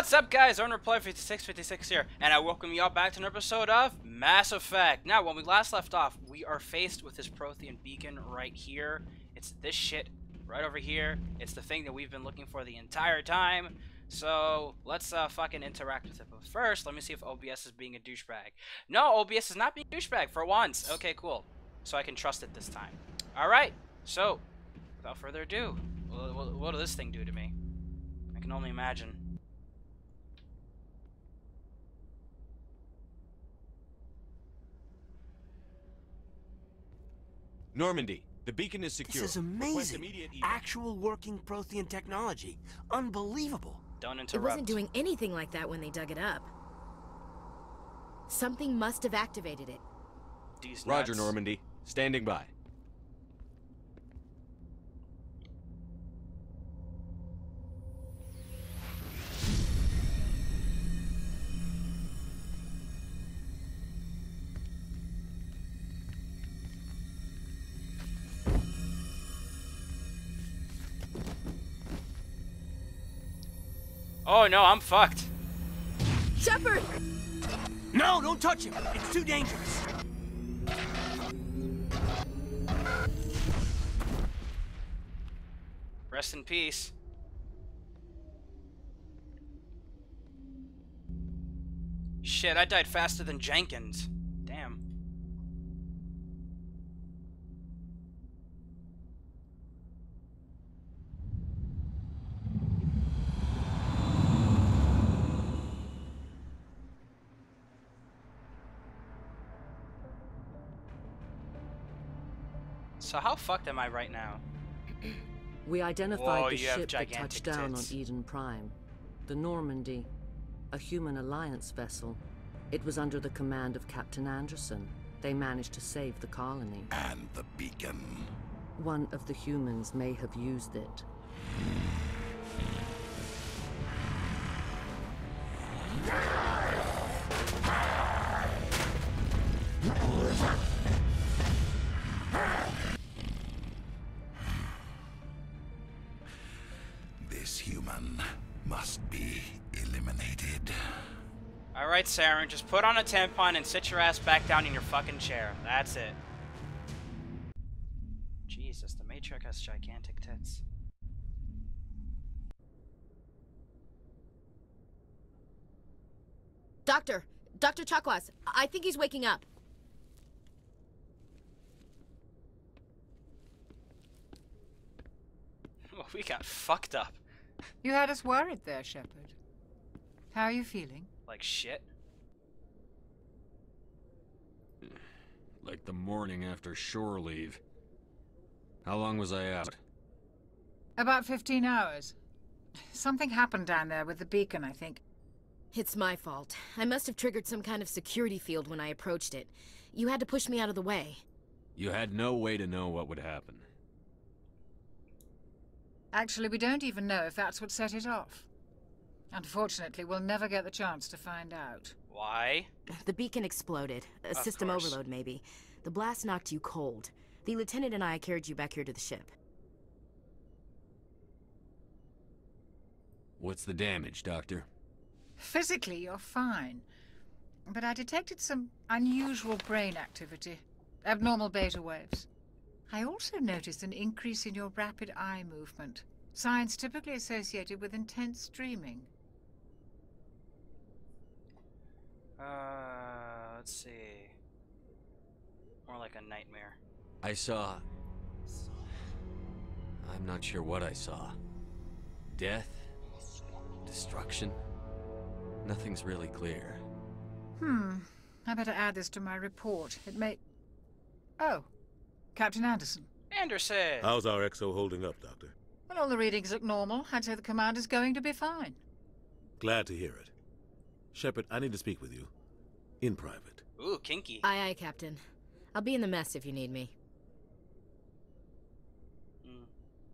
What's up, guys? Reply5656 here, and I welcome y'all back to an episode of Mass Effect. Now, when we last left off, we are faced with this Prothean Beacon right here. It's this shit right over here. It's the thing that we've been looking for the entire time. So, let's fucking interact with it. But first, let me see if OBS is being a douchebag. No, OBS is not being a douchebag for once. Okay, cool. So I can trust it this time. Alright, so, without further ado, what will this thing do to me? I can only imagine. Normandy, the beacon is secure. This is amazing. Actual working Prothean technology. Unbelievable. Don't interrupt. It wasn't doing anything like that when they dug it up. Something must have activated it. These Roger, nuts. Normandy. Standing by. Oh no, I'm fucked. Shepard! No, don't touch him. It's too dangerous. Rest in peace. Shit, I died faster than Jenkins. Damn. So how fucked am I right now? We identified Whoa, the you have ship that gigantic touched down tits. on Eden Prime. The Normandy. A human alliance vessel. It was under the command of Captain Anderson. They managed to save the colony. And the beacon. One of the humans may have used it. This human must be eliminated. Alright, Saren, just put on a tampon and sit your ass back down in your fucking chair. That's it. Jesus, the Matrix has gigantic tits. Doctor Chakwas, I think he's waking up. Well, we got fucked up. You had us worried there, Shepard. How are you feeling? Like shit. Like the morning after shore leave. How long was I out? About 15 hours. Something happened down there with the beacon, I think. It's my fault. I must have triggered some kind of security field when I approached it. You had to push me out of the way. You had no way to know what would happen. Actually, we don't even know if that's what set it off. Unfortunately, we'll never get the chance to find out. Why? The beacon exploded. A system overload, maybe. The blast knocked you cold. The lieutenant and I carried you back here to the ship. What's the damage, Doctor? Physically, you're fine. But I detected some unusual brain activity. Abnormal beta waves. I also noticed an increase in your rapid eye movement. Signs typically associated with intense dreaming. Let's see. More like a nightmare. I saw... I'm not sure what I saw. Death? Destruction? Nothing's really clear. I better add this to my report. It may... Oh. Captain Anderson. Anderson! How's our XO holding up, Doctor? Well, all the readings look normal. I'd say the commander's going to be fine. Glad to hear it. Shepard, I need to speak with you. In private. Ooh, kinky. Aye, aye, Captain. I'll be in the mess if you need me.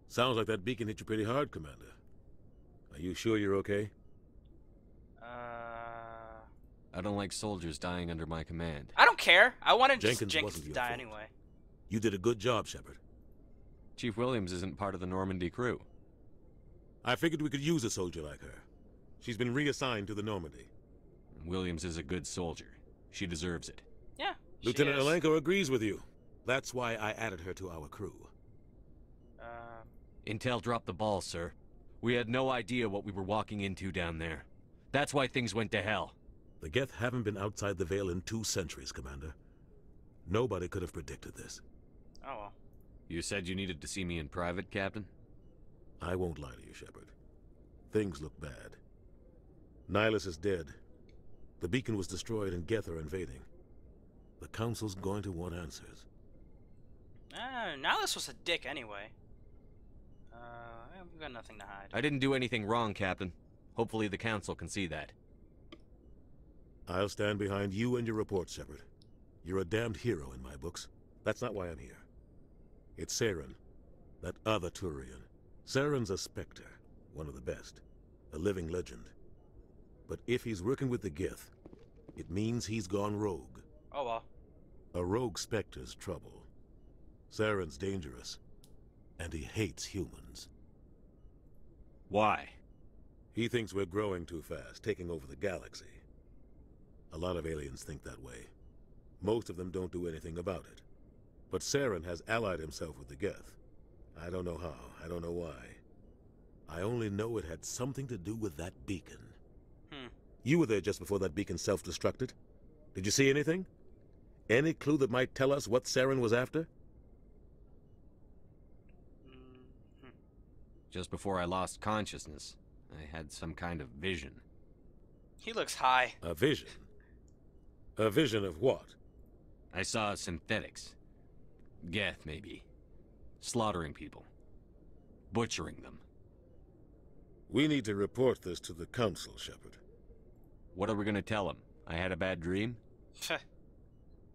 Sounds like that beacon hit you pretty hard, Commander. Are you sure you're okay? I don't like soldiers dying under my command. I don't care. I wanted Jenkins Jenkins wasn't to your die fault. anyway. You did a good job, Shepard. Chief Williams isn't part of the Normandy crew. I figured we could use a soldier like her. She's been reassigned to the Normandy. Williams is a good soldier. She deserves it. Yeah. Lieutenant Alenko agrees with you. That's why I added her to our crew. Intel dropped the ball, sir. We had no idea what we were walking into down there. That's why things went to hell. The Geth haven't been outside the Veil in 2 centuries, Commander. Nobody could have predicted this. Oh well. You said you needed to see me in private, Captain? I won't lie to you, Shepard. Things look bad. Nihilus is dead. The beacon was destroyed and Geth are invading. The Council's going to want answers. Nihilus was a dick anyway. We've got nothing to hide. I didn't do anything wrong, Captain. Hopefully the Council can see that. I'll stand behind you and your report, Shepard. You're a damned hero in my books. That's not why I'm here. It's Saren, that other Turian. Saren's a Spectre, one of the best. A living legend. But if he's working with the Geth, it means he's gone rogue. Oh well. A rogue Spectre's trouble. Saren's dangerous, and he hates humans. Why? He thinks we're growing too fast, taking over the galaxy. A lot of aliens think that way. Most of them don't do anything about it. But Saren has allied himself with the Geth. I don't know how, I don't know why. I only know it had something to do with that beacon. You were there just before that beacon self-destructed. Did you see anything? Any clue that might tell us what Saren was after? Just before I lost consciousness, I had some kind of vision. He looks high. A vision? A vision of what? I saw synthetics. Geth, maybe. Slaughtering people. Butchering them. We need to report this to the Council, Shepard. What are we gonna tell them? I had a bad dream?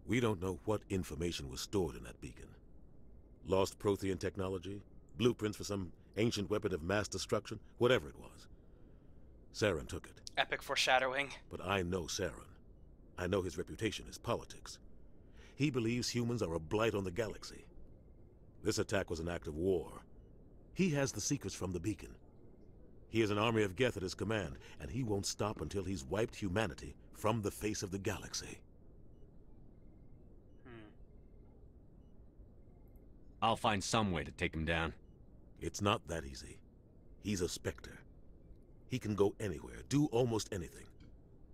We don't know what information was stored in that beacon. Lost Prothean technology? Blueprints for some ancient weapon of mass destruction? Whatever it was. Saren took it. Epic foreshadowing. But I know Saren. I know his reputation is politics. He believes humans are a blight on the galaxy. This attack was an act of war. He has the secrets from the beacon. He has an army of Geth at his command, and he won't stop until he's wiped humanity from the face of the galaxy. I'll find some way to take him down. It's not that easy. He's a Spectre. He can go anywhere, do almost anything.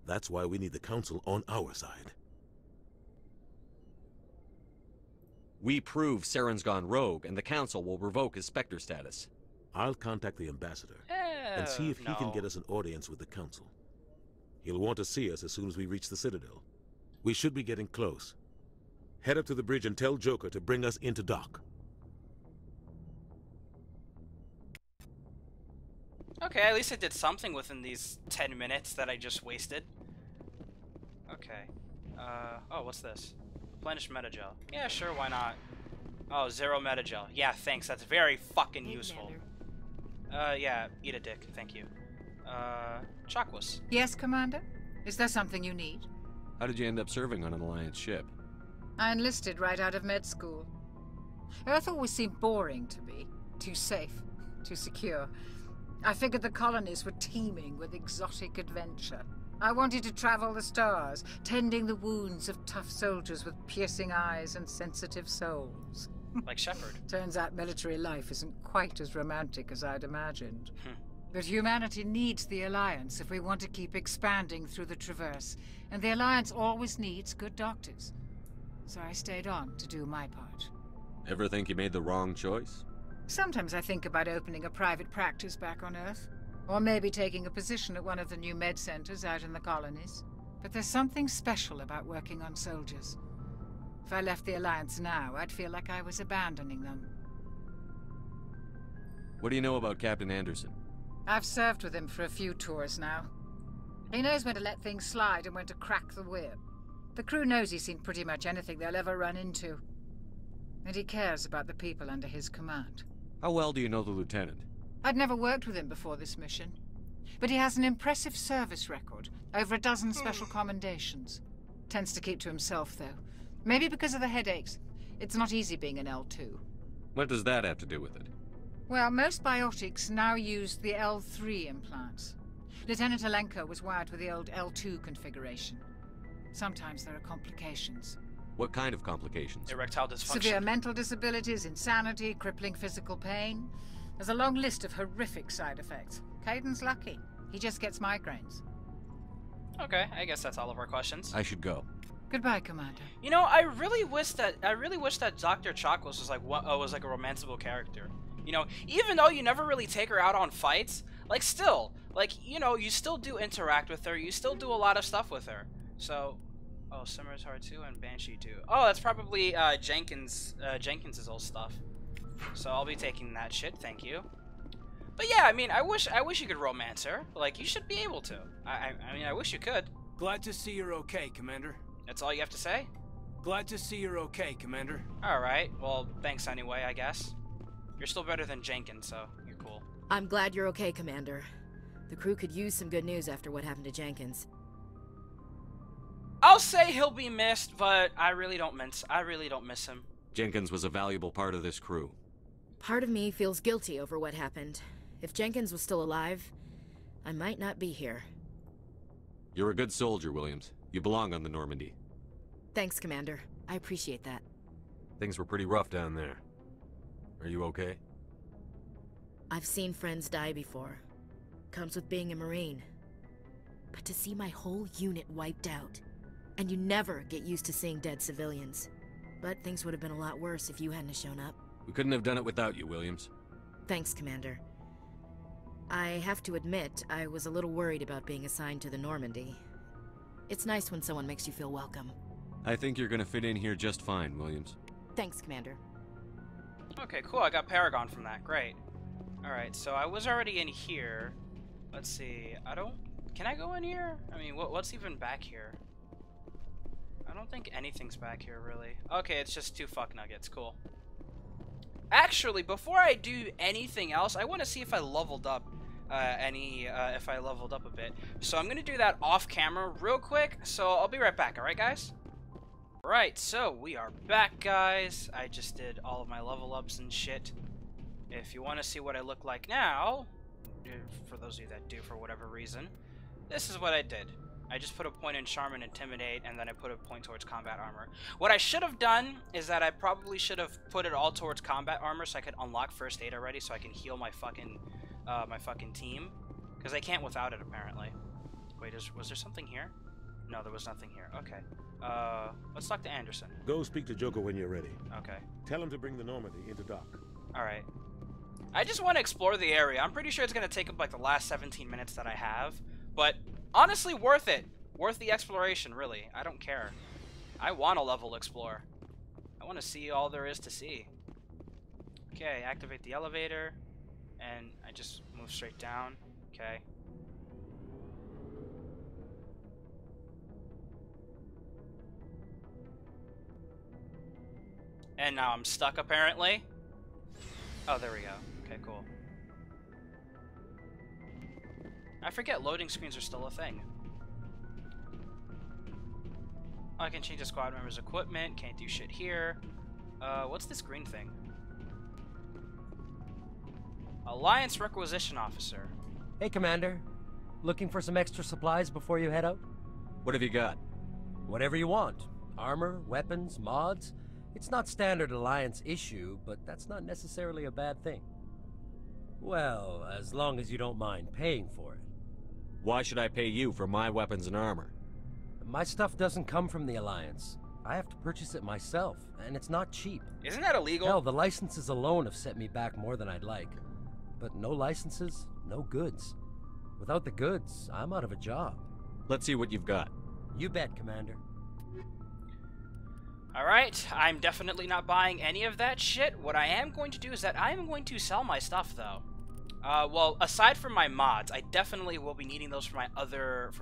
That's why we need the Council on our side. We prove Saren's gone rogue, and the Council will revoke his Spectre status. I'll contact the ambassador and see if he can get us an audience with the Council. He'll want to see us as soon as we reach the Citadel. We should be getting close. Head up to the bridge and tell Joker to bring us into dock. Okay, at least I did something within these 10 minutes that I just wasted. Okay. Oh, what's this? Replenish metagel. Yeah, sure, why not? Oh, 0 metagel. Yeah, thanks, that's very fucking useful. Yeah, eat a dick, thank you. Chakwas. Yes, Commander? Is there something you need? How did you end up serving on an Alliance ship? I enlisted right out of med school. Earth always seemed boring to me. Too safe, too secure. I figured the colonies were teeming with exotic adventure. I wanted to travel the stars, tending the wounds of tough soldiers with piercing eyes and sensitive souls. Like Shepard. Turns out military life isn't quite as romantic as I'd imagined. But humanity needs the Alliance if we want to keep expanding through the Traverse, and the Alliance always needs good doctors. So I stayed on to do my part. Ever think you made the wrong choice? Sometimes I think about opening a private practice back on Earth. Or maybe taking a position at one of the new med centers out in the colonies. But there's something special about working on soldiers. If I left the Alliance now, I'd feel like I was abandoning them. What do you know about Captain Anderson? I've served with him for a few tours now. He knows when to let things slide and when to crack the whip. The crew knows he's seen pretty much anything they'll ever run into. And he cares about the people under his command. How well do you know the lieutenant? I'd never worked with him before this mission. But he has an impressive service record, over 12 special commendations. Tends to keep to himself, though. Maybe because of the headaches. It's not easy being an L2. What does that have to do with it? Well, most biotics now use the L3 implants. Lieutenant Alenko was wired with the old L2 configuration. Sometimes there are complications. What kind of complications? Erectile dysfunction. Severe mental disabilities, insanity, crippling physical pain. There's a long list of horrific side effects. Caden's lucky. He just gets migraines. Okay, I guess that's all of our questions. I should go. Goodbye, Commander. You know, I really wish that Dr. Chakos was like was like a romanceable character. You know, even though you never really take her out on fights, like still, like, you know, you still do interact with her, you still do a lot of stuff with her. So, oh, Scimitar 2 and Banshee 2. Oh, that's probably Jenkins's old stuff. So I'll be taking that shit, thank you. But yeah, I mean, I wish you could romance her. Like, you should be able to. I mean, I wish you could. Glad to see you're okay, Commander. That's all you have to say? Glad to see you're okay, Commander. Alright, well, thanks anyway, I guess. You're still better than Jenkins, so you're cool. I'm glad you're okay, Commander. The crew could use some good news after what happened to Jenkins. I'll say he'll be missed, but I really don't miss him. Jenkins was a valuable part of this crew. Part of me feels guilty over what happened. If Jenkins was still alive, I might not be here. You're a good soldier, Williams. You belong on the Normandy. Thanks, Commander. I appreciate that. Things were pretty rough down there. Are you okay? I've seen friends die before. Comes with being a Marine. But to see my whole unit wiped out, and you never get used to seeing dead civilians. But things would have been a lot worse if you hadn't shown up. We couldn't have done it without you, Williams. Thanks, Commander. I have to admit, I was a little worried about being assigned to the Normandy. It's nice when someone makes you feel welcome. I think you're gonna fit in here just fine, Williams. Thanks, Commander. Okay, cool. I got Paragon from that. Great. Alright, so I was already in here. Let's see. Can I go in here? I mean, what's even back here? I don't think anything's back here, really. Okay, it's just 2 fuck nuggets. Cool. Actually, before I do anything else, I want to see if I leveled up if I leveled up a bit. So I'm going to do that off camera real quick. So I'll be right back. Alright, guys? Right, so we are back, guys. I just did all of my level ups and shit. If you want to see what I look like now, for those of you that do for whatever reason, this is what I did. I just put a point in Charm and Intimidate, and then I put a point towards Combat Armor. What I should have done is that I probably should have put it all towards Combat Armor so I could unlock First Aid already, so I can heal my fucking team. Because I can't without it, apparently. Wait, was there something here? No, there was nothing here. Okay. Let's talk to Anderson. Go speak to Joker when you're ready. Okay. Tell him to bring the Normandy into dock. Alright. I just want to explore the area. I'm pretty sure it's going to take up like the last 17 minutes that I have. But honestly, worth it. Worth the exploration, really. I don't care. I want to level explore. I want to see all there is to see. Okay, activate the elevator. And I just move straight down. Okay. And now I'm stuck, apparently. Oh, there we go. Okay, cool. I forget loading screens are still a thing. I can change the squad member's equipment. Can't do shit here. What's this green thing? Alliance Requisition Officer. Hey, Commander. Looking for some extra supplies before you head out? What have you got? Whatever you want. Armor, weapons, mods. It's not standard Alliance issue, but that's not necessarily a bad thing. Well, as long as you don't mind paying for it. Why should I pay you for my weapons and armor? My stuff doesn't come from the Alliance. I have to purchase it myself, and it's not cheap. Isn't that illegal? Hell, the licenses alone have set me back more than I'd like. But no licenses, no goods. Without the goods, I'm out of a job. Let's see what you've got. You bet, Commander. Alright, I'm definitely not buying any of that shit. What I am going to do is that I am going to sell my stuff, though. Well, aside from my mods, I definitely will be needing those for my other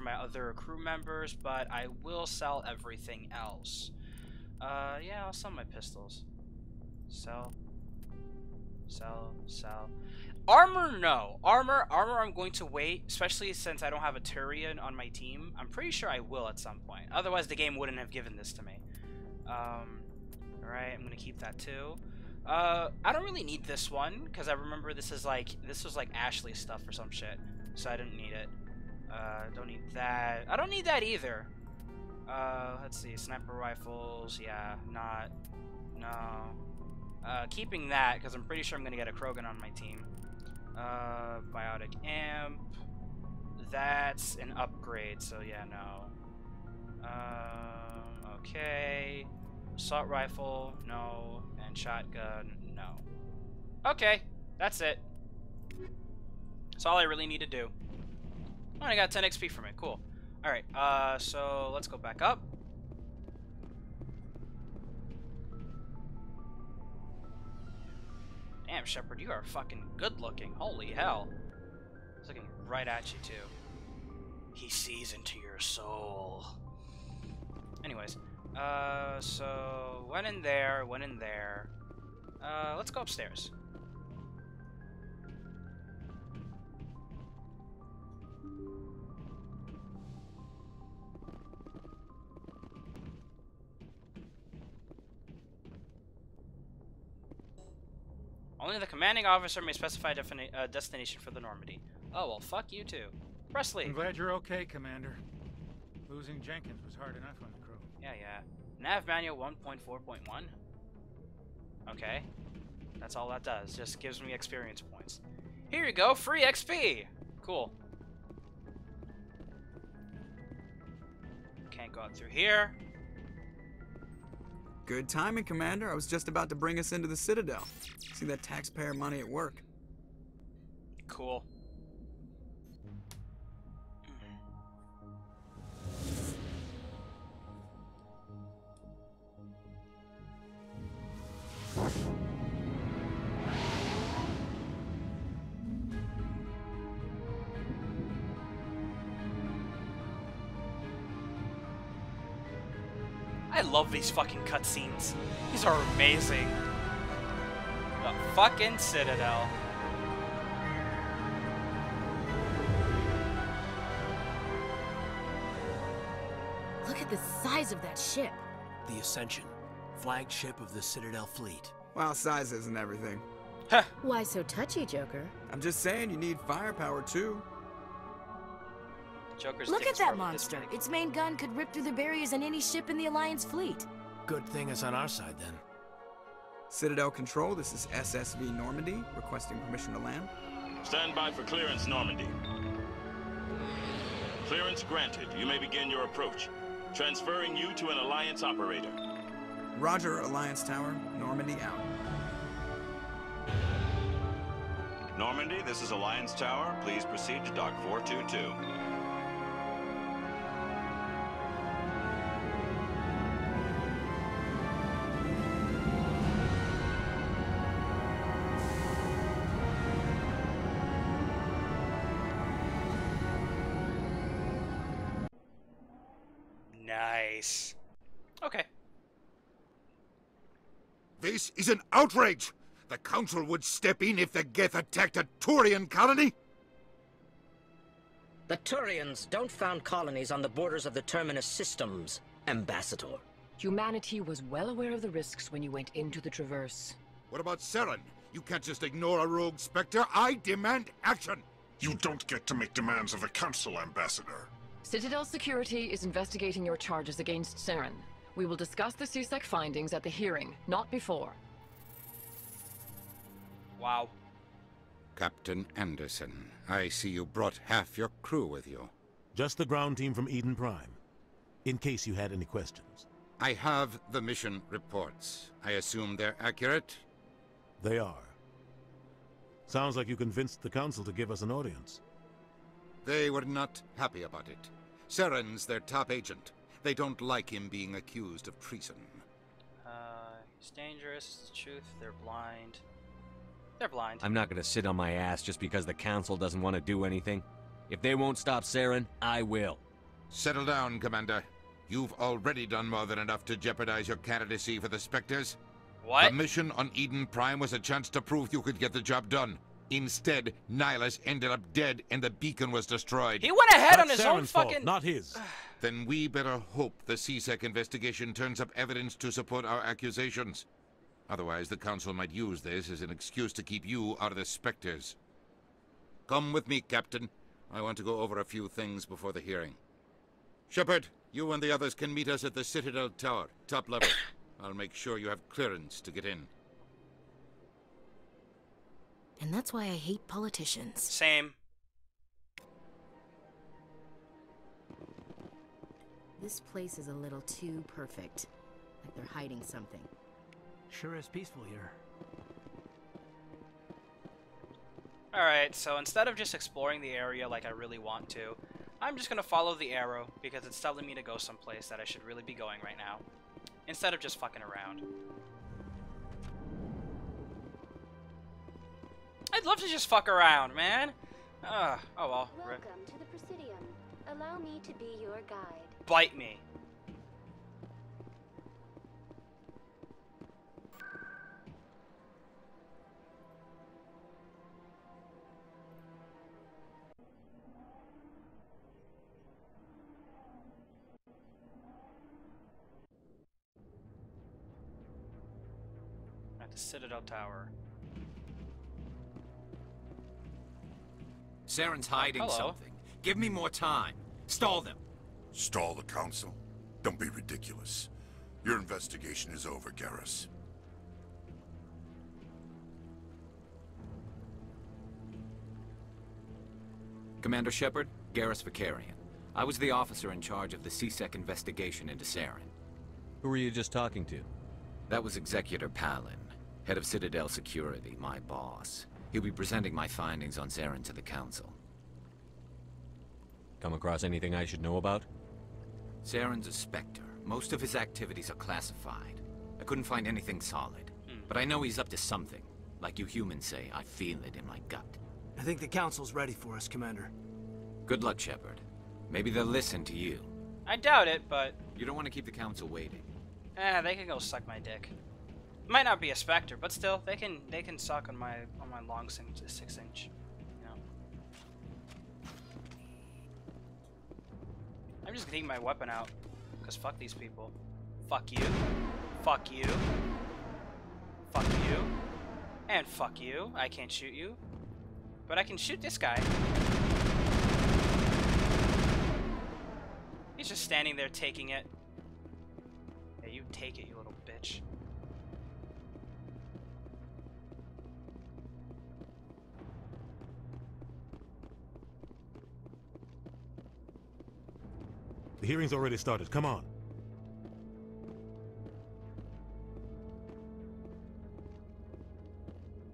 crew members, but I will sell everything else. Yeah, I'll sell my pistols. Sell. Armor, no. Armor, I'm going to wait, especially since I don't have a Turian on my team. I'm pretty sure I will at some point. Otherwise, the game wouldn't have given this to me. Alright, I'm gonna keep that too. I don't really need this one, because I remember this was like Ashley's stuff or some shit. So I didn't need it. Don't need that. I don't need that either. Let's see. Sniper rifles. Yeah, not. No. Keeping that, because I'm pretty sure I'm going to get a Krogan on my team. Biotic amp. That's an upgrade, so yeah, no. Okay. Assault rifle, no. And shotgun, no. Okay, that's it. That's all I really need to do. Oh, I got 10 XP from it, cool. Alright, so let's go back up. Damn, Shepard, you are fucking good looking. Holy hell. He's looking right at you, too. He sees into your soul. Anyways, so went in there. Let's go upstairs. Only the commanding officer may specify a destination for the Normandy. Oh, well, fuck you too. Presley! I'm glad you're okay, Commander. Losing Jenkins was hard enough on the crew. Yeah. Nav manual 1.4.1. Okay. That's all that does. Just gives me experience points. Here you go, free XP! Cool. Can't go out through here. Good timing, Commander. I was just about to bring us into the Citadel. See that taxpayer money at work. Cool. I love these fucking cutscenes. These are amazing. The fucking Citadel. Look at the size of that ship. The Ascension, flagship of the Citadel fleet. Well, size isn't everything. Why so touchy, Joker? I'm just saying you need firepower, too. Joker's Look at that monster. Its main gun could rip through the barriers in any ship in the Alliance fleet. Good thing it's on our side, then. Citadel Control, this is SSV Normandy, requesting permission to land. Stand by for clearance, Normandy. Clearance granted. You may begin your approach. Transferring you to an Alliance operator. Roger, Alliance Tower. Normandy out. Normandy, this is Alliance Tower. Please proceed to Dock 422. Nice. Okay. This is an outrage! The Council would step in if the Geth attacked a Turian colony? The Turians don't found colonies on the borders of the Terminus systems, Ambassador. Humanity was well aware of the risks when you went into the Traverse. What about Saren? You can't just ignore a rogue Spectre. I demand action! You don't get to make demands of the Council, Ambassador. Citadel Security is investigating your charges against Saren. We will discuss the CSEC findings at the hearing, not before. Wow. Captain Anderson, I see you brought half your crew with you. Just the ground team from Eden Prime, in case you had any questions. I have the mission reports. I assume they're accurate? They are. Sounds like you convinced the Council to give us an audience. They were not happy about it. Saren's their top agent. They don't like him being accused of treason. He's dangerous, it's the truth, they're blind. They're blind. I'm not gonna sit on my ass just because the Council doesn't want to do anything. If they won't stop Saren, I will. Settle down, Commander. You've already done more than enough to jeopardize your candidacy for the Spectres. What? The mission on Eden Prime was a chance to prove you could get the job done. Instead, Nihilus ended up dead and the beacon was destroyed. He went ahead on That's his own Saren's fault, fucking... not his. Then we better hope the CSEC investigation turns up evidence to support our accusations. Otherwise, the Council might use this as an excuse to keep you out of the Spectres. Come with me, Captain. I want to go over a few things before the hearing. Shepard, you and the others can meet us at the Citadel Tower, top level. I'll make sure you have clearance to get in. And that's why I hate politicians. Same. This place is a little too perfect. Like they're hiding something. Sure is peaceful here. Alright, so instead of just exploring the area like I really want to, I'm just gonna follow the arrow because it's telling me to go someplace that I should really be going right now. Instead of just fucking around. I'd love to just fuck around, man. Oh well. Welcome to the Presidium. Allow me to be your guide. Bite me. At the Citadel Tower. Saren's hiding Hello. something. Give me more time. Stall them. Stall the Council? Don't be ridiculous. Your investigation is over, Garrus. Commander Shepard, Garrus Vicarian. I was the officer in charge of the CSEC investigation into Saren. Who were you just talking to? That was Executor Palin, head of Citadel Security, my boss. He'll be presenting my findings on Saren to the Council. Come across anything I should know about? Saren's a Spectre. Most of his activities are classified. I couldn't find anything solid. But I know he's up to something. Like you humans say, I feel it in my gut. I think the Council's ready for us, Commander. Good luck, Shepard. Maybe they'll listen to you. I doubt it, but... You don't want to keep the Council waiting. they can go suck my dick. Might not be a Spectre, but still, they can suck on my long 6-inch. You know. I'm just getting my weapon out, cause fuck these people. Fuck you. Fuck you. Fuck you. And fuck you. I can't shoot you, but I can shoot this guy. He's just standing there taking it. Yeah, you take it, you little bitch. The hearing's already started. Come on.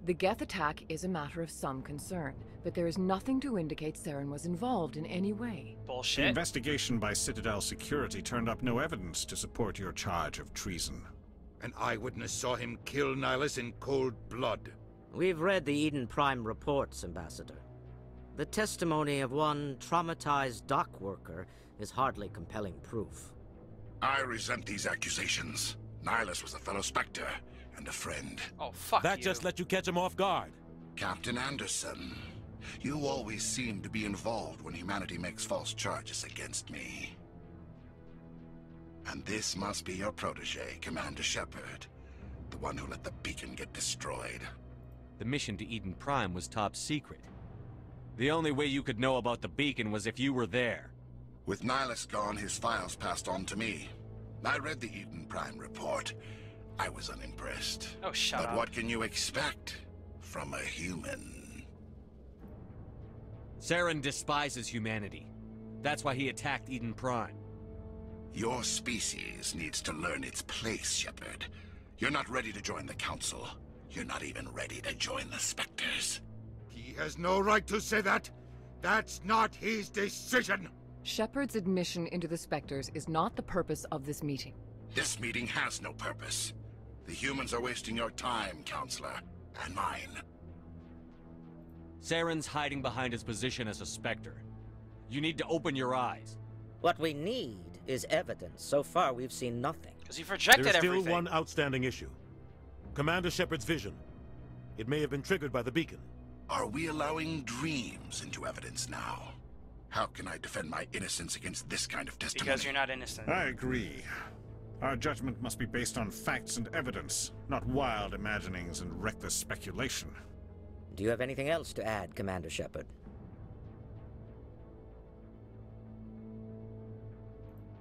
The Geth attack is a matter of some concern, but there is nothing to indicate Saren was involved in any way. Bullshit. The investigation by Citadel Security turned up no evidence to support your charge of treason. An eyewitness saw him kill Nihilus in cold blood. We've read the Eden Prime reports, Ambassador. The testimony of one traumatized dock worker is hardly compelling proof. I resent these accusations. Nihilus was a fellow Spectre and a friend. Oh, fuck That just let you catch him off guard. Captain Anderson, you always seem to be involved when humanity makes false charges against me. And this must be your protege, Commander Shepard. The one who let the beacon get destroyed. The mission to Eden Prime was top secret. The only way you could know about the beacon was if you were there. With Nihilus gone, his files passed on to me. I read the Eden Prime report. I was unimpressed. Oh, shut up. But what can you expect from a human? Saren despises humanity. That's why he attacked Eden Prime. Your species needs to learn its place, Shepard. You're not ready to join the Council. You're not even ready to join the Spectres. He has no right to say that. That's not his decision. Shepard's admission into the Spectres is not the purpose of this meeting. This meeting has no purpose. The humans are wasting your time, Counselor, and mine. Saren's hiding behind his position as a Spectre. You need to open your eyes. What we need is evidence. So far, we've seen nothing. Because you've rejected There's still everything. one outstanding issue. Commander Shepard's vision. It may have been triggered by the beacon. Are we allowing dreams into evidence now? How can I defend my innocence against this kind of testimony? Because you're not innocent. I agree. Our judgment must be based on facts and evidence, not wild imaginings and reckless speculation. Do you have anything else to add, Commander Shepard?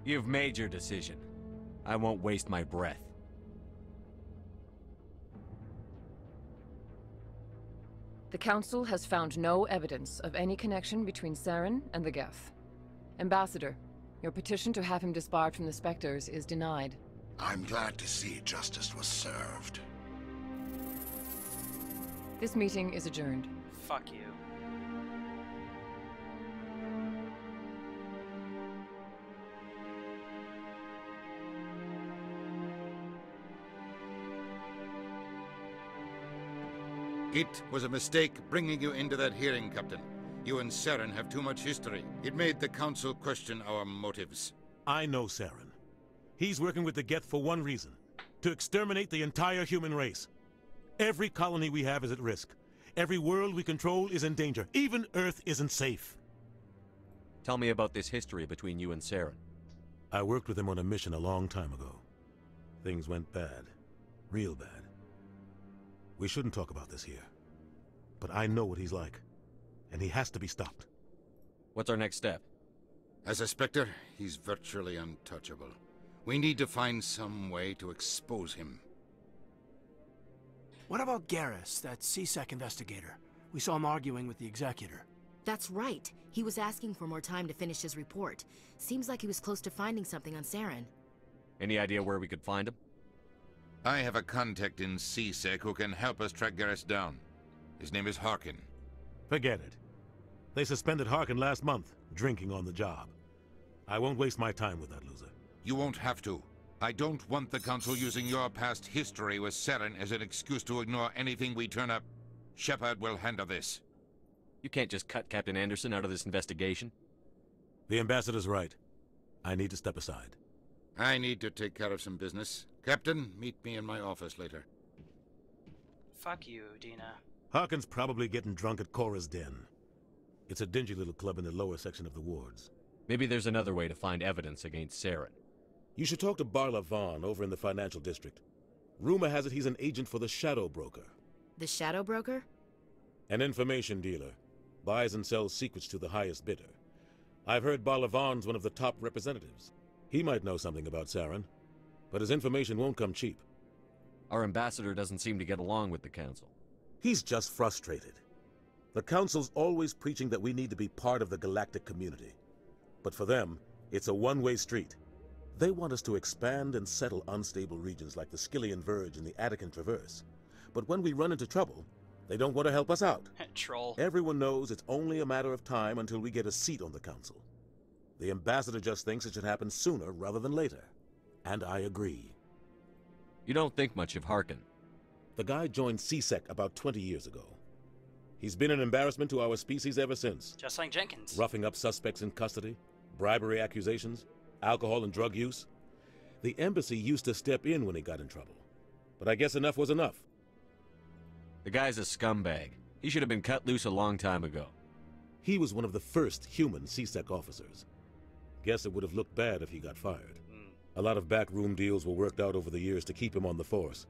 You've made your decision. I won't waste my breath. The Council has found no evidence of any connection between Saren and the Geth. Ambassador, your petition to have him disbarred from the Spectres is denied. I'm glad to see justice was served. This meeting is adjourned. Fuck you. It was a mistake bringing you into that hearing, Captain. You and Saren have too much history. It made the Council question our motives. I know Saren. He's working with the Geth for one reason. To exterminate the entire human race. Every colony we have is at risk. Every world we control is in danger. Even Earth isn't safe. Tell me about this history between you and Saren. I worked with him on a mission a long time ago. Things went bad. Real bad. We shouldn't talk about this here. But I know what he's like. And he has to be stopped. What's our next step? As a Spectre, he's virtually untouchable. We need to find some way to expose him. What about Garrus, that CSEC investigator? We saw him arguing with the Executor. That's right. He was asking for more time to finish his report. Seems like he was close to finding something on Saren. Any idea where we could find him? I have a contact in CSEC who can help us track Garrus down. His name is Harkin. Forget it. They suspended Harkin last month, drinking on the job. I won't waste my time with that loser. You won't have to. I don't want the Council using your past history with Saren as an excuse to ignore anything we turn up. Shepard will handle this. You can't just cut Captain Anderson out of this investigation. The Ambassador's right. I need to step aside. I need to take care of some business. Captain, meet me in my office later. Fuck you, Dina. Harkin's probably getting drunk at Cora's Den. It's a dingy little club in the lower section of the wards. Maybe there's another way to find evidence against Saren. You should talk to Barla Vaughn over in the financial district. Rumor has it he's an agent for the Shadow Broker. The Shadow Broker? An information dealer. Buys and sells secrets to the highest bidder. I've heard Barla Vaughn's one of the top representatives. He might know something about Saren, but his information won't come cheap. Our ambassador doesn't seem to get along with the Council. He's just frustrated. The Council's always preaching that we need to be part of the galactic community. But for them, it's a one-way street. They want us to expand and settle unstable regions like the Skillian Verge and the Attican Traverse. But when we run into trouble, they don't want to help us out. Troll. Everyone knows it's only a matter of time until we get a seat on the Council. The Ambassador just thinks it should happen sooner rather than later. And I agree. You don't think much of Harkin. The guy joined CSEC about 20 years ago. He's been an embarrassment to our species ever since. Just like Jenkins. Roughing up suspects in custody, bribery accusations, alcohol and drug use. The embassy used to step in when he got in trouble. But I guess enough was enough. The guy's a scumbag. He should have been cut loose a long time ago. He was one of the first human CSEC officers. Guess it would have looked bad if he got fired. A lot of backroom deals were worked out over the years to keep him on the force.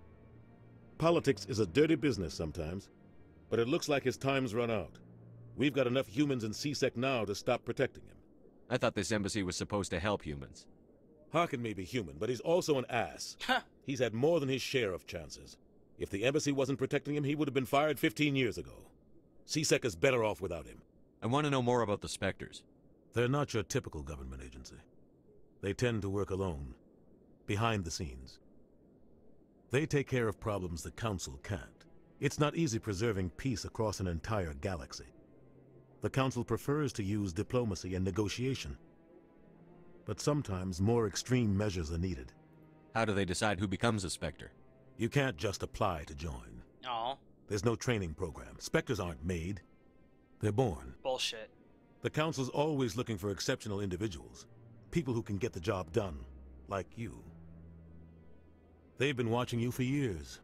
Politics is a dirty business sometimes, but it looks like his time's run out. We've got enough humans in CSEC now to stop protecting him. I thought this embassy was supposed to help humans. Harkin may be human, but he's also an ass. He's had more than his share of chances. If the embassy wasn't protecting him, he would have been fired 15 years ago. CSEC is better off without him. I want to know more about the Spectres. They're not your typical government agency. They tend to work alone, behind the scenes. They take care of problems the Council can't. It's not easy preserving peace across an entire galaxy. The Council prefers to use diplomacy and negotiation. But sometimes more extreme measures are needed. How do they decide who becomes a Spectre? You can't just apply to join. No. There's no training program. Spectres aren't made. They're born. Bullshit. The Council's always looking for exceptional individuals. People who can get the job done. Like you. They've been watching you for years.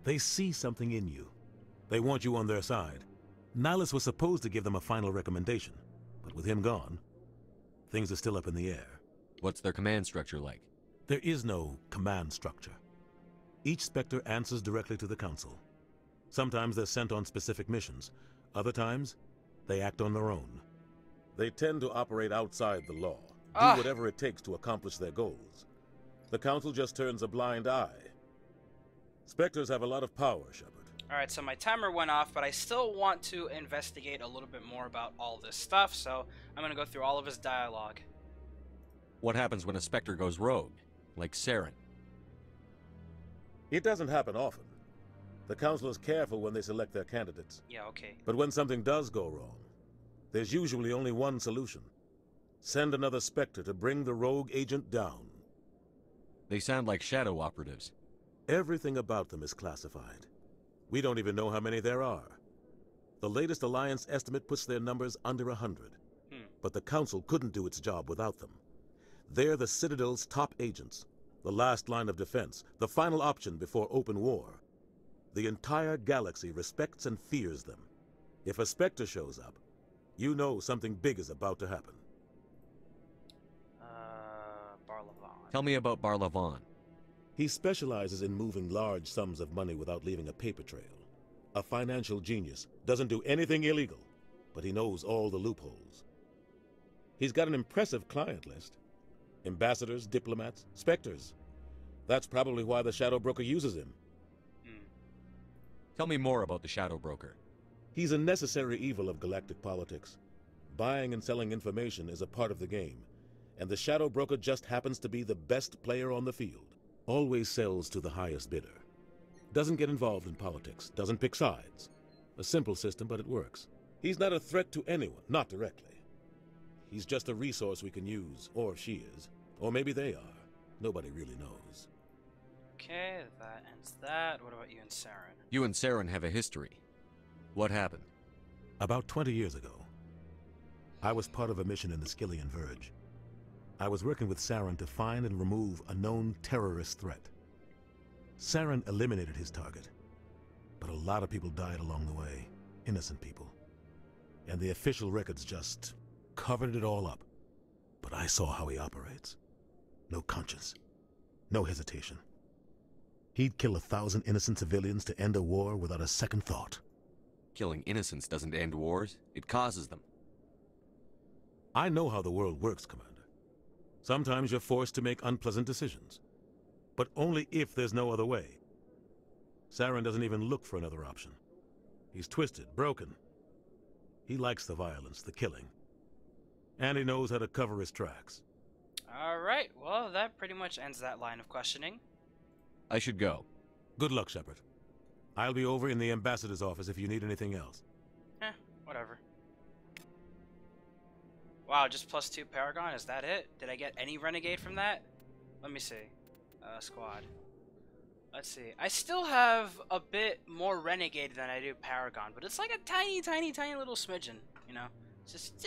They see something in you. They want you on their side. Nihilus was supposed to give them a final recommendation, but with him gone, things are still up in the air. What's their command structure like? There is no command structure. Each Spectre answers directly to the Council. Sometimes they're sent on specific missions. Other times, they act on their own. They tend to operate outside the law. do whatever it takes to accomplish their goals. The Council just turns a blind eye. Spectres have a lot of power, Shepard. Alright, so my timer went off, but I still want to investigate a little bit more about all this stuff, so I'm gonna go through all of his dialogue. What happens when a Spectre goes rogue, like Saren? It doesn't happen often. The Council is careful when they select their candidates. Yeah, okay. But when something does go wrong, there's usually only one solution. Send another Spectre to bring the rogue agent down. They sound like shadow operatives. Everything about them is classified. We don't even know how many there are. The latest Alliance estimate puts their numbers under 100. But the Council couldn't do its job without them. They're the Citadel's top agents, the last line of defense, the final option before open war. The entire galaxy respects and fears them. If a Spectre shows up, you know something big is about to happen. Barlavon. Tell me about Barlavon. He specializes in moving large sums of money without leaving a paper trail. A financial genius, doesn't do anything illegal, but he knows all the loopholes. He's got an impressive client list. Ambassadors, diplomats, Spectres. That's probably why the Shadow Broker uses him. Tell me more about the Shadow Broker. He's a necessary evil of galactic politics. Buying and selling information is a part of the game, and the Shadow Broker just happens to be the best player on the field. Always sells to the highest bidder. Doesn't get involved in politics, doesn't pick sides. A simple system, but it works. He's not a threat to anyone, not directly. He's just a resource we can use, or she is. Or maybe they are. Nobody really knows. Okay, that ends that. What about you and Saren? You and Saren have a history. What happened? About 20 years ago, I was part of a mission in the Skillian Verge. I was working with Saren to find and remove a known terrorist threat. Saren eliminated his target, but a lot of people died along the way, innocent people. And the official records just covered it all up. But I saw how he operates. No conscience, no hesitation. He'd kill 1,000 innocent civilians to end a war without a second thought. Killing innocents doesn't end wars, it causes them. I know how the world works, Commander. Sometimes you're forced to make unpleasant decisions. But only if there's no other way. Saren doesn't even look for another option. He's twisted, broken. He likes the violence, the killing. And he knows how to cover his tracks. Alright, well, that pretty much ends that line of questioning. I should go. Good luck, Shepard. I'll be over in the Ambassador's office if you need anything else. Whatever. Wow, just +2 Paragon? Is that it? Did I get any Renegade from that? Let me see. Squad. Let's see. I still have a bit more Renegade than I do Paragon, but it's like a tiny, tiny, tiny little smidgen, you know? Just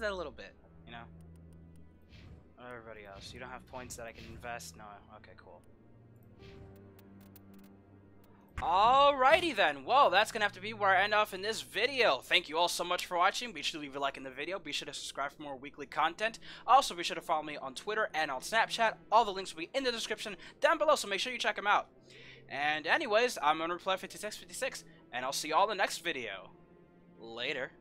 a little bit, you know? What about everybody else? You don't have points that I can invest? No. Okay, cool. Alrighty then, well, that's gonna have to be where I end off in this video. Thank you all so much for watching. Be sure to leave a like in the video. Be sure to subscribe for more weekly content. Also, be sure to follow me on Twitter and on Snapchat. All the links will be in the description down below, so make sure you check them out. And anyways, I'm on Reply 5656, and I'll see you all in the next video. Later.